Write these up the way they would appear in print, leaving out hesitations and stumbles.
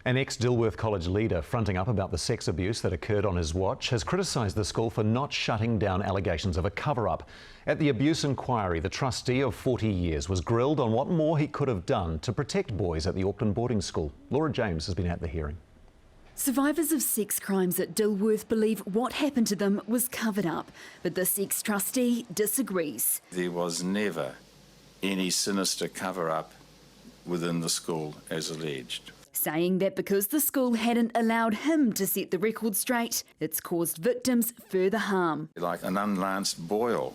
An ex-Dilworth College leader fronting up about the sex abuse that occurred on his watch has criticised the school for not shutting down allegations of a cover-up. At the abuse inquiry, the trustee of 40 years was grilled on what more he could have done to protect boys at the Auckland boarding school. Laura James has been at the hearing. Survivors of sex crimes at Dilworth believe what happened to them was covered up, but this ex-trustee disagrees. There was never any sinister cover-up within the school as alleged. Saying that because the school hadn't allowed him to set the record straight, it's caused victims further harm. Like an unlanced boil,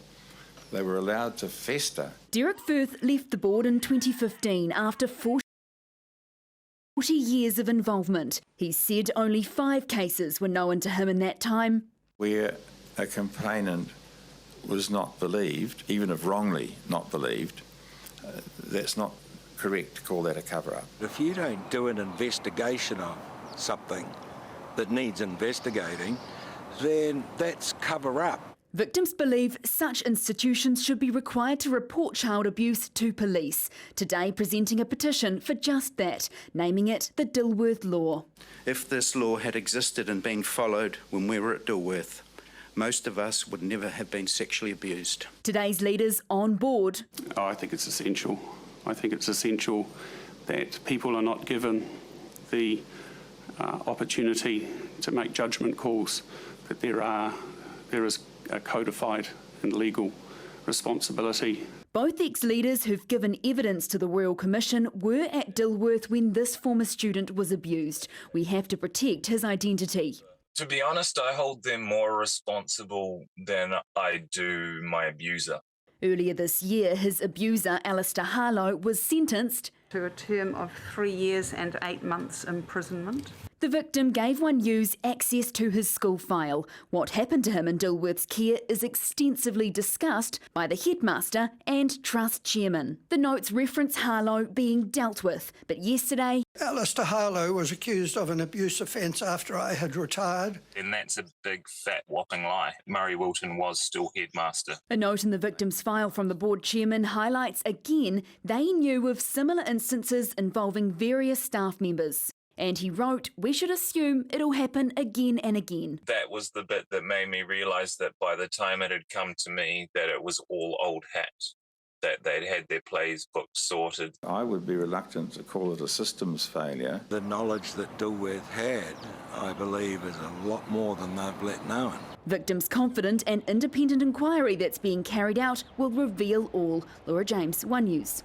they were allowed to fester. Derek Firth left the board in 2015 after 40 years of involvement. He said only 5 cases were known to him in that time. Where a complainant was not believed, even if wrongly not believed, that's not correct to call that a cover-up. If you don't do an investigation of something that needs investigating, then that's cover-up. Victims believe such institutions should be required to report child abuse to police, today presenting a petition for just that, naming it the Dilworth Law. If this law had existed and been followed when we were at Dilworth, most of us would never have been sexually abused. Today's leaders on board. I think it's essential. I think it's essential that people are not given the opportunity to make judgment calls, that there is a codified and legal responsibility. Both ex-leaders who've given evidence to the Royal Commission were at Dilworth when this former student was abused. We have to protect his identity. To be honest, I hold them more responsible than I do my abuser. Earlier this year, his abuser, Alistair Harlow, was sentenced to a term of 3 years and 8 months imprisonment. The victim gave 1U's access to his school file. What happened to him in Dilworth's care is extensively discussed by the headmaster and trust chairman. The notes reference Harlow being dealt with, but yesterday Alistair Harlow was accused of an abuse offence after I had retired. And that's a big fat whopping lie. Murray Wilton was still headmaster. A note in the victim's file from the board chairman highlights again they knew of similar instances involving various staff members. And he wrote, "We should assume it'll happen again and again." That was the bit that made me realise that by the time it had come to me, that it was all old hat, that they'd had their plays booked sorted. I would be reluctant to call it a systems failure. The knowledge that Dilworth had, I believe, is a lot more than they've let known. Victims confident an independent inquiry that's being carried out will reveal all. Laura James, 1News.